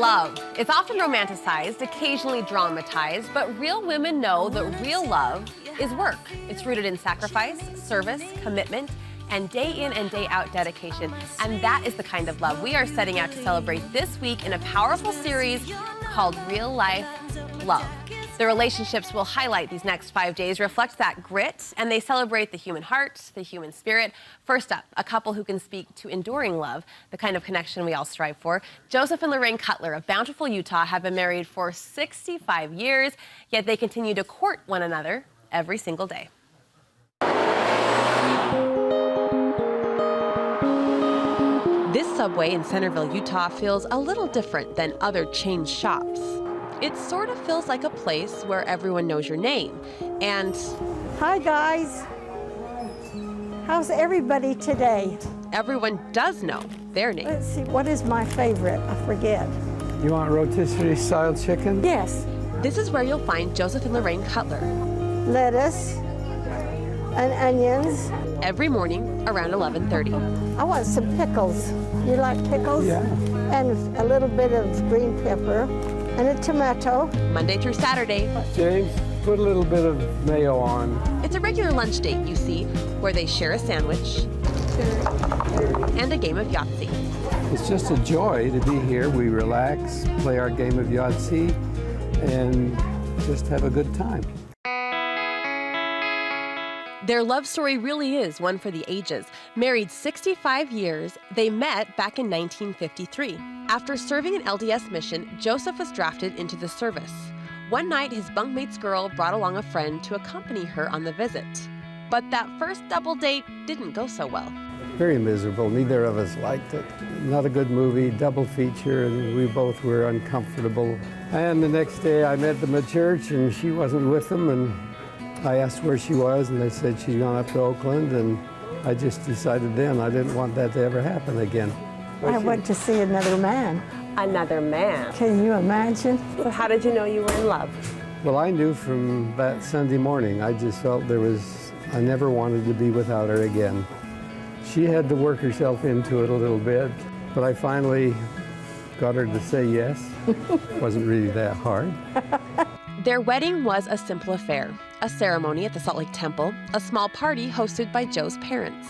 Love. It's often romanticized, occasionally dramatized, but real women know that real love is work. It's rooted in sacrifice, service, commitment, and day in and day out dedication. And that is the kind of love we are setting out to celebrate this week in a powerful series called Real Life Love. The relationships we'll highlight these next 5 days reflect that grit, and they celebrate the human heart, the human spirit. First up, a couple who can speak to enduring love, the kind of connection we all strive for. Joseph and Lorraine Cutler of Bountiful, Utah have been married for 65 years, yet they continue to court one another every single day. This Subway in Centerville, Utah feels a little different than other chain shops. It sort of feels like a place where everyone knows your name. And hi guys, how's everybody today? Everyone does know their name. Let's see, what is my favorite? I forget. You want rotisserie style chicken? Yes. This is where you'll find Joseph and Lorraine Cutler. Lettuce and onions. Every morning around 11:30. I want some pickles. You like pickles? Yeah. And a little bit of green pepper and a tomato. Monday through Saturday. James, put a little bit of mayo on. It's a regular lunch date, you see, where they share a sandwich and a game of Yahtzee. It's just a joy to be here. We relax, play our game of Yahtzee, and just have a good time. Their love story really is one for the ages. Married 65 years, they met back in 1953. After serving an LDS mission, Joseph was drafted into the service. One night, his bunkmate's girl brought along a friend to accompany her on the visit. But that first double date didn't go so well. Very miserable. Neither of us liked it. Not a good movie, double feature, and we both were uncomfortable. And the next day, I met them at church, and she wasn't with them, and I asked where she was, and they said she'd gone up to Oakland, and I just decided then I didn't want that to ever happen again. I went to see another man. Another man. Can you imagine? So how did you know you were in love? Well, I knew from that Sunday morning. I just felt I never wanted to be without her again. She had to work herself into it a little bit, but I finally got her to say yes. Wasn't really that hard. Their wedding was a simple affair, a ceremony at the Salt Lake Temple, a small party hosted by Joe's parents.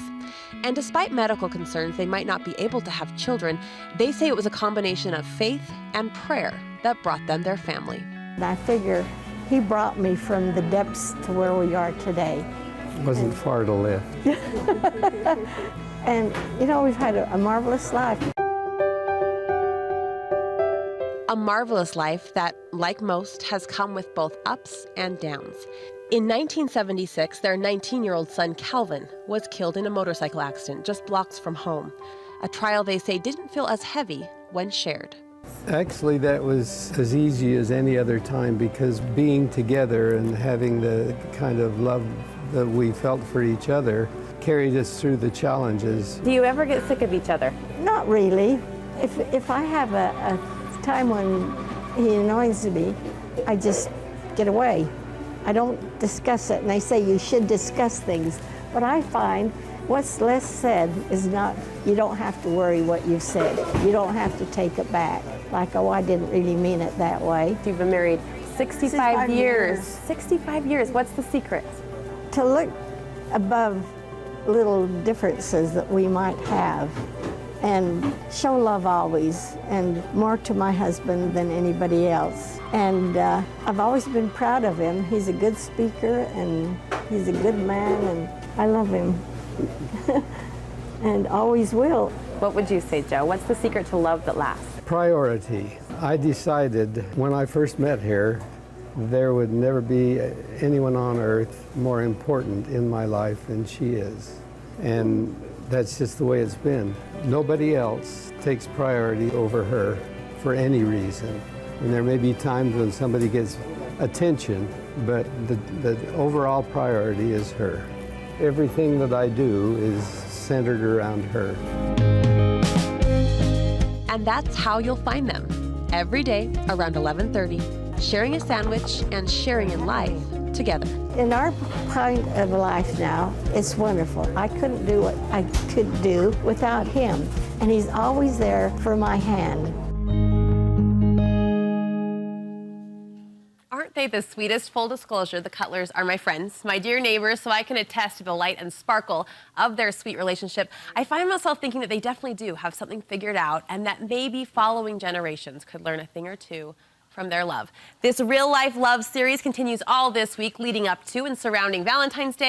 And despite medical concerns they might not be able to have children, they say it was a combination of faith and prayer that brought them their family. And I figure he brought me from the depths to where we are today. Wasn't far to lift. And, you know, we've had a marvelous life. A marvelous life that, like most, has come with both ups and downs. In 1976, their 19-year-old son, Calvin, was killed in a motorcycle accident just blocks from home. A trial they say didn't feel as heavy when shared. Actually, that was as easy as any other time because being together and having the kind of love that we felt for each other carried us through the challenges. Do you ever get sick of each other? Not really. If I have a time when he annoys me, I just get away. I don't discuss it, and they say you should discuss things, but I find what's less said is not, you don't have to worry what you've said. You don't have to take it back, like, oh, I didn't really mean it that way. You've been married 65 years. 65 years, what's the secret? To look above little differences that we might have and show love always, and more to my husband than anybody else. And I've always been proud of him. He's a good speaker and he's a good man, and I love him and always will. What would you say, Joe? What's the secret to love that lasts? Priority. I decided when I first met her, there would never be anyone on earth more important in my life than she is. And that's just the way it's been. Nobody else takes priority over her for any reason. And there may be times when somebody gets attention, but the overall priority is her. Everything that I do is centered around her. And that's how you'll find them. Every day around 11:30, sharing a sandwich and sharing in life together. In our kind of life now, it's wonderful. I couldn't do what I could do without him, and he's always there for my hand. say the sweetest full disclosure, the Cutlers are my friends, my dear neighbors, so I can attest to the light and sparkle of their sweet relationship. I find myself thinking that they definitely do have something figured out and that maybe following generations could learn a thing or two from their love. This real-life love series continues all this week leading up to and surrounding Valentine's Day.